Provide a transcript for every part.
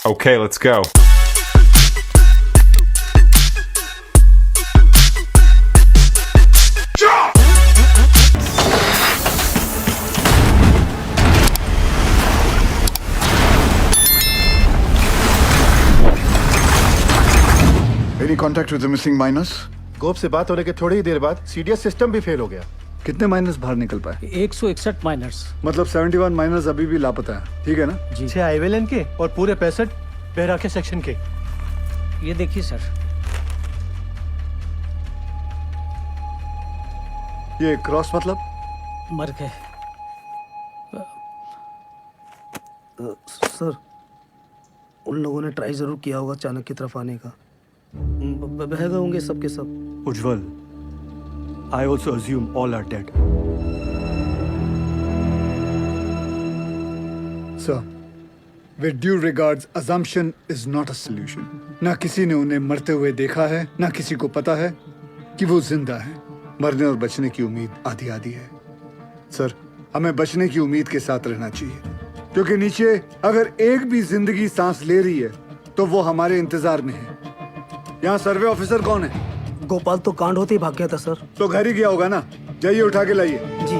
Okay, let's go. Any contact with the missing miners? गोप से बात होने के थोड़ी ही देर बाद सीडीएस सिस्टम भी फेल हो गया। कितने माइनर्स बाहर निकल पाए? 161 माइनर्स। मतलब 71 माइनर्स अभी भी लापता है, ठीक है ना? जी 6 आईवेलन के और पूरे 65 बेहराके सेक्शन के। ये देखिए सर। ये क्रॉस मतलब? मर गए। सर उन लोगों ने ट्राई जरूर किया होगा चाणक्य की तरफ आने का। बह गए होंगे सबके सब। उज्जवल, I also assume all are dead. Sir, with due regards, assumption is not a solution. ना किसी ने उन्हें मरते हुए देखा है, ना किसी को पता है कि वो जिंदा है। मरने और बचने की उम्मीद आधी आधी है। सर, हमें बचने की उम्मीद के साथ रहना चाहिए, क्योंकि नीचे अगर एक भी जिंदगी सांस ले रही है, तो वो हमारे इंतजार में है। यहाँ सर्वे ऑफिसर कौन है? गोपाल तो कांड होते ही भाग गया था सर। तो घर ही गया होगा ना? जाइए उठा के लाइए। जी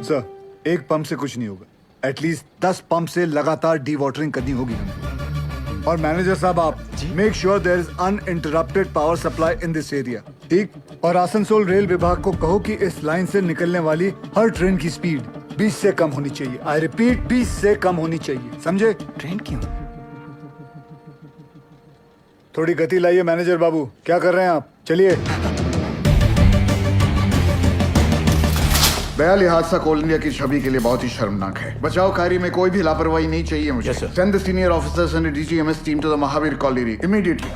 सर, एक पंप से कुछ नहीं होगा। एटलीस्ट 10 पंप से लगातार डी वाटरिंग करनी होगी हमें। और मैनेजर साहब, आप make sure there is uninterrupted power supply in this area, ठीक? और आसनसोल रेल विभाग को कहो कि इस लाइन से निकलने वाली हर ट्रेन की स्पीड 20 से कम होनी चाहिए। आई रिपीट, 20 से कम होनी चाहिए, समझे? ट्रेन क्यों? थोड़ी गति लाइए मैनेजर बाबू। क्या कर रहे हैं आप? चलिए। बयाली हादसा कोल इंडिया की छवि के लिए बहुत ही शर्मनाक है। बचाव कार्य में कोई भी लापरवाही नहीं चाहिए मुझे। Send the senior officers and DGMS team to the Mahavir colony immediately.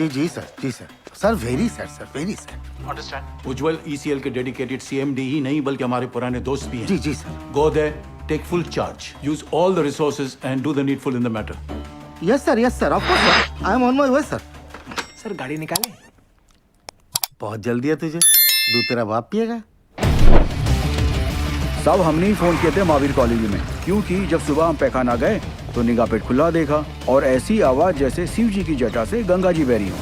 जी sir. Sir very sir very sir. Understand. Ujjwal ECL के डेडिकेटेड सीएमडी ही नहीं बल्कि हमारे पुराने दोस्त भी हैं। जी sir. Go there, take full charge, use all the resources and do the needful in the matter. Yes sir of course sir. I am on my way sir. Sir गाड़ी निकाले। बहुत जल्दी है तुझे। दूध तेरा बाप पिएगा। साहब, हमने ही फोन किए थे महावीर कॉलेज में, क्योंकि जब सुबह हम पैखाना गए तो निगाह पेट खुला देखा और ऐसी आवाज जैसे शिव जी की जटा से गंगा जी बह रही हो।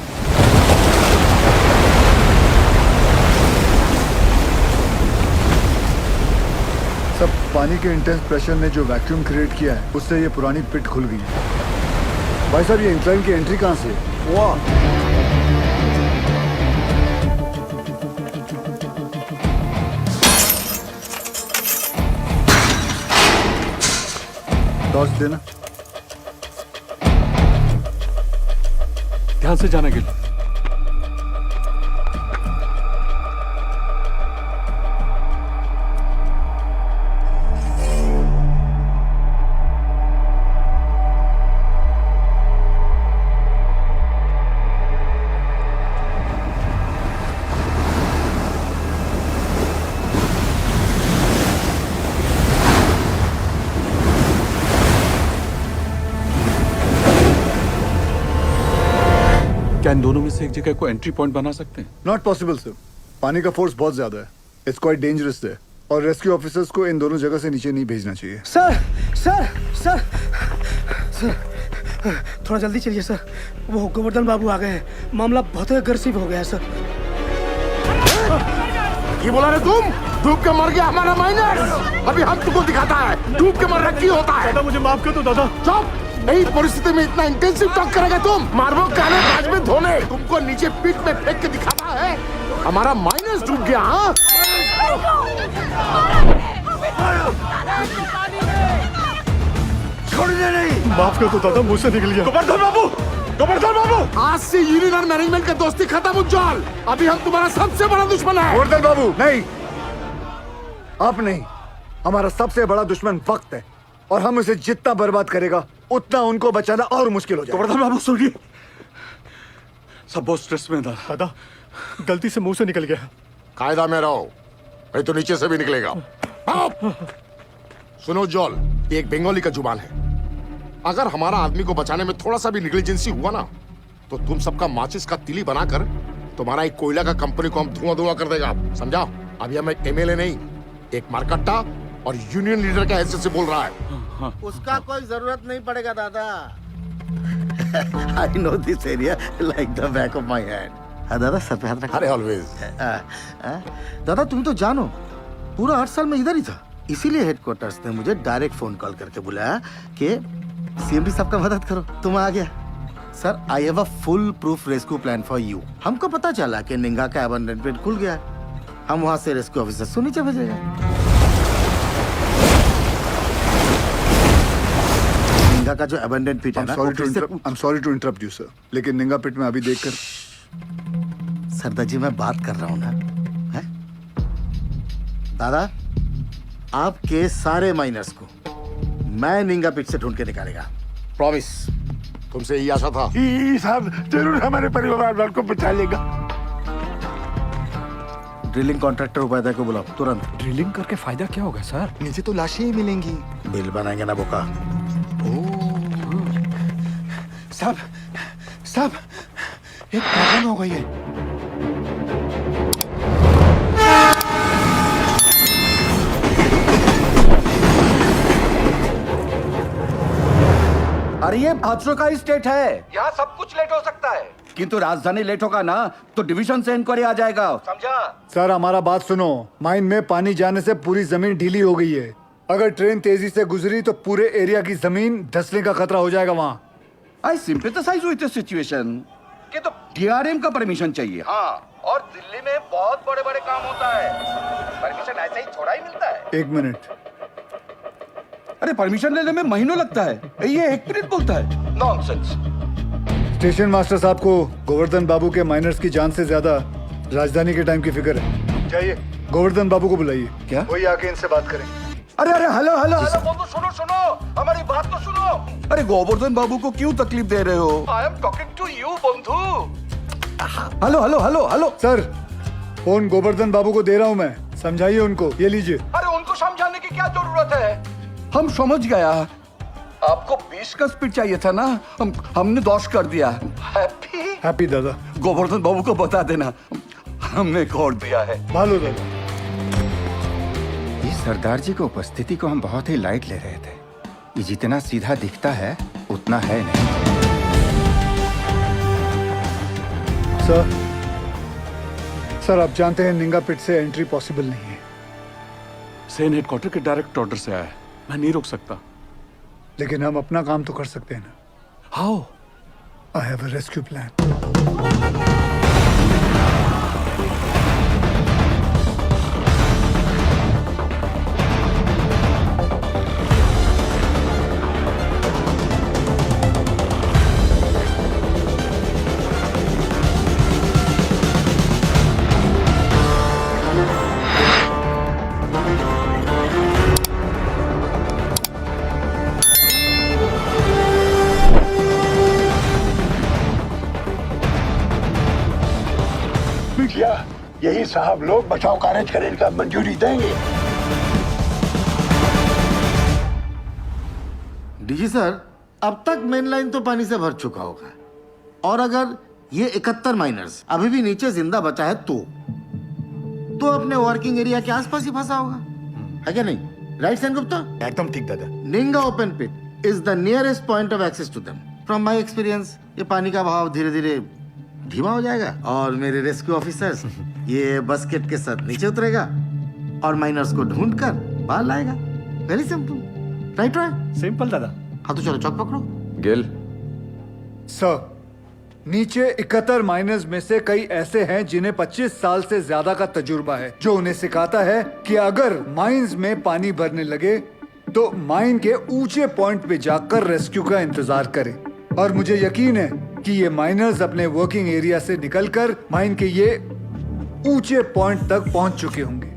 सब पानी के इंटेंस प्रेशर ने जो वैक्यूम क्रिएट किया है, उससे ये पुरानी पिट खुल गई है। भाई साहब, ये इंक्लाइन की एंट्री कहाँ से है? वाह, टॉर्च देना। ध्यान से जाना गिल। क्या इन दोनों में से एक जगह को एंट्री पॉइंट बना सकते हैं? Not possible sir. पानी का फोर्स बहुत ज्यादा है। इट्स क्वाइट डेंजरस है और रेस्क्यू ऑफिसर्स को इन दोनों जगह से नीचे नहीं भेजना चाहिए। सर थोड़ा जल्दी चलिए सर। वो गोवर्धन बाबू आ गए हैं। मामला बहुत अग्रेसिव हो गया है सर। ये बोला रे तुम? डूब के मर गया हमारा माइनर। अभी हम तुमको दिखाता है डूब के मरना क्यों होता है। दादा मुझे माफ कर दो दादा। चुप। नई परिस्थिति में इतना इंटेंसिव टॉक करेगा तुम? मार्बल काले बाज में धोने तुमको नीचे पीठ में फेंक के दिखाता है। हमारा माइनस डूब गया। हाँ, छोड़ने नहीं। माफ कर दो दादा, मुझसे निकल गया। गोवर्धन बाबू, आज से यूनियन और मैनेजमेंट का दोस्ती खत्म। उज्जवल, अभी हम तुम्हारा सबसे बड़ा दुश्मन है। गोवर्धन बाबू, नहीं, आप नहीं। हमारा सबसे बड़ा दुश्मन वक्त है और हम उसे जितना बर्बाद करेगा उतना उनको बचाना और मुश्किल हो जाएगा। गोवर्धन बाबू सुनिए, सब बहुत स्ट्रेस में था। दादा गलती से मुंह से निकल गया। कायदा में रहो, नहीं तो नीचे से भी निकलेगा। सुनो उज्जवल, ये एक बंगाली का जुबान है। अगर हमारा आदमी को बचाने में थोड़ा सा भी निग्लिजेंसी हुआ ना, तो तुम सबका माचिस का तिली बनाकर तुम्हारा एक कोयला का कंपनी को हम धुआं धुआं कर देगा। समझा? अभी हम एक एमएलए नहीं, एक मारकट्टा और यूनियन लीडर के हैसियत से बोल रहा है। उसका कोई जरूरत नहीं पड़ेगा दादा। I know this area like the back of my hand. हाँ दादा, सर पे हाथ रखो। अरे ऑलवेज। दादा तुम तो जानो, पूरा 8 साल में इधर ही था, इसीलिए हेडक्वार्टर्स ने मुझे डायरेक्ट फोन कॉल करके बुलाया कि सीएमडी साहब का मदद करो। तुम आ गया। Sir I have a full proof rescue plan for you. हमको पता चला कि निंगा का अबंडन पेट खुल गया है, हम वहां से रेस्क्यू ऑफिसर को नीचे भेजेगा। निंगा का जो अबंडन पिट है ना, I'm sorry to interrupt you, sir. लेकिन निंगा पिट में अभी देखकर सरदार जी मैं बात कर रहा हूँ ना, है? दादा आपके सारे माइनर्स को मैं निंगा पिट से ढूंढ के निकालेगा, प्रॉमिस। तुमसे यही आशा था। साहब जरूर हमारे परिवार वालों को बचा लेगा। ड्रिलिंग कॉन्ट्रैक्टर उपाध्याय को बुलाओ तुरंत। ड्रिलिंग करके फायदा क्या होगा सर? नीचे तो लाशें ही मिलेंगी। बिल बनाएंगे ना बोका। साहब साहब एक प्रॉब्लम हो गई है। अरे ये हादसों का स्टेट है, यहाँ सब कुछ लेट हो सकता है। किंतु राजधानी लेट होगा ना तो डिवीजन से इंक्वायरी आ जाएगा, समझा? सर हमारा बात सुनो, माइन में पानी जाने से पूरी जमीन ढीली हो गई है। अगर ट्रेन तेजी से गुजरी तो पूरे एरिया की जमीन धंसने का खतरा हो जाएगा वहाँ। आई सिंपैथाइज विद द सिचुएशन कि तो डीआरएम का परमिशन चाहिए। हाँ, और दिल्ली में बहुत बड़े बड़े काम होता है, परमिशन ऐसे ही थोड़ा ही मिलता है। 1 मिनट। अरे परमिशन लेने में महीनों लगता है, ये 1 मिनट बोलता है। नॉनसेंस। स्टेशन मास्टर साहब को गोवर्धन बाबू के माइनर्स की जान से ज्यादा राजधानी के टाइम की फिक्र है। जाइए गोवर्धन बाबू को बुलाइए। क्या? वही आके इनसे बात करें। अरे अरे हेलो हेलो हेलो, बोलो, सुनो सुनो, हमारी बात तो सुनो। अरे गोवर्धन बाबू को क्यों तकलीफ दे रहे हो? I am talking to you बंधु। Hello hello hello hello. Sir phone Govardhan Babu को दे रहा हूँ मैं, समझाइए उनको। ये लीजिए। अरे उनको समझाने की क्या जरूरत है, हम समझ गया। आपको 20 का स्पीड चाहिए था ना, हमने 10 कर दिया। हैप्पी दादा। गोवर्धन बाबू को बता देना हमने खोल दिया है। भालो दादा। इस सरदार जी की उपस्थिति को हम बहुत ही लाइट ले रहे थे। ये जितना सीधा दिखता है उतना है नहीं। सर आप जानते हैं निंगा पिट से एंट्री पॉसिबल नहीं है। सेन हेडक्वार्टर के डायरेक्ट ऑर्डर से आया है, मैं नहीं रोक सकता। लेकिन हम अपना काम तो कर सकते हैं ना। How? I have a rescue plan. यही साहब लोग बचाव कार्य करने का मंजूरी देंगे। डीजी सर अब तक मेन लाइन तो पानी से भर चुका होगा, और अगर ये 71 माइनर्स अभी भी नीचे जिंदा बचा है तो अपने वर्किंग एरिया के आसपास ही फंसा होगा, है क्या नहीं? राइट सेन गुप्ता? एकदम ठीक दादा। Ninga open pit is the nearest point of access to them. From my experience ये पानी का बहाव धीरे धीरे धीमा हो जाएगा और मेरे रेस्क्यू ऑफिसर्स ये बस्केट के साथ नीचे उतरेगा और माइनर्स को ढूंढकर बाहर लाएगा। Very simple, right? सिंपल दादा। हाँ तो चलो चौक पकड़ो। गिल, सर नीचे 71 माइनर्स में से कई ऐसे हैं जिन्हें 25 साल से ज्यादा का तजुर्बा है, जो उन्हें सिखाता है कि अगर माइंस में पानी भरने लगे तो माइन के ऊंचे पॉइंट पे जाकर रेस्क्यू का इंतजार करें। और मुझे यकीन है कि ये माइनर्स अपने वर्किंग एरिया से निकलकर माइन के ये ऊंचे पॉइंट तक पहुंच चुके होंगे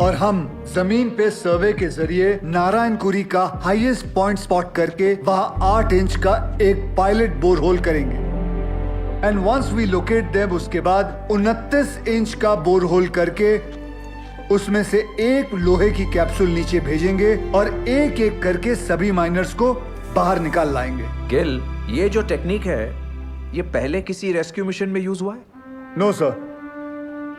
और हम जमीन पे सर्वे के जरिए नारायणकुरी का हाईएस्ट पॉइंट स्पॉट करके वहां 8 इंच का एक पायलट बोरहोल करेंगे। And once we locate them, उसके बाद 29 इंच का बोरहोल करके उसमें से एक लोहे की कैप्सूल नीचे भेजेंगे और एक एक करके सभी माइनर्स को बाहर निकाल लाएंगे। गिल, ये जो टेक्निक है ये पहले किसी रेस्क्यू मिशन में यूज हुआ है? नो सर,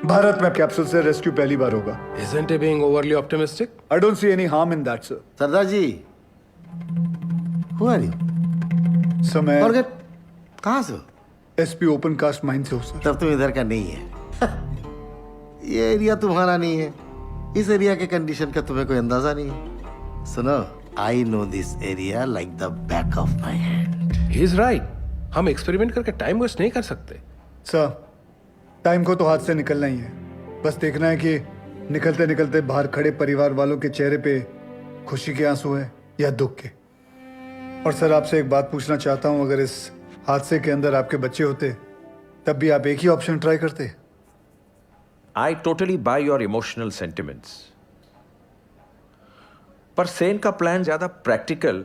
भारत में कैप्सूल से रेस्क्यू पहली बार होगा। Isn't he being overly optimistic? I don't see any harm in that, sir. Sardar ji, who are you? Sir मैं Forget, कहाँ से हो? एसपी ओपन कास्ट माइंड से हूँ सर। तब तुम इधर का नहीं है। ये एरिया तुम्हारा नहीं है। इस एरिया के कंडीशन का तुम्हें कोई अंदाजा नहीं है। सुनो, I know this area like the back of my hand. He is right. हम एक्सपेरिमेंट करके टाइम वेस्ट नहीं कर सकते। सर टाइम को तो हाथ से निकलना ही है। बस देखना है कि निकलते निकलते बाहर खड़े परिवार वालों के चेहरे पे खुशी के आंसू है या दुख के। और सर आपसे एक बात पूछना चाहता हूँ, अगर इस हादसे के अंदर आपके बच्चे होते तब भी आप एक ही ऑप्शन ट्राई करते? I totally buy your emotional sentiments. पर सेन का प्लान ज्यादा प्रैक्टिकल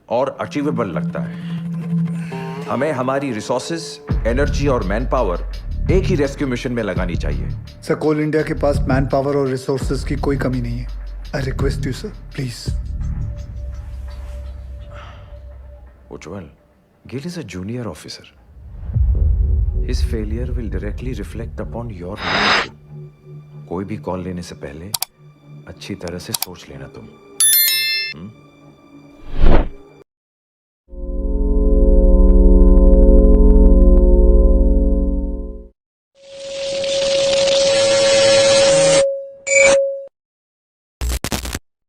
और अचीवेबल लगता है। हमें हमारी रिसोर्सेज, एनर्जी और मैन पावर एक ही रेस्क्यू मिशन में लगानी चाहिए। सर कोल इंडिया के पास मैन पावर और रिसोर्सेज की कोई कमी नहीं है। I request you sir, please. Ujjwal, Gill is a junior officer. His failure will directly reflect upon your leadership. कोई भी कॉल लेने से पहले अच्छी तरह से सोच लेना तुम।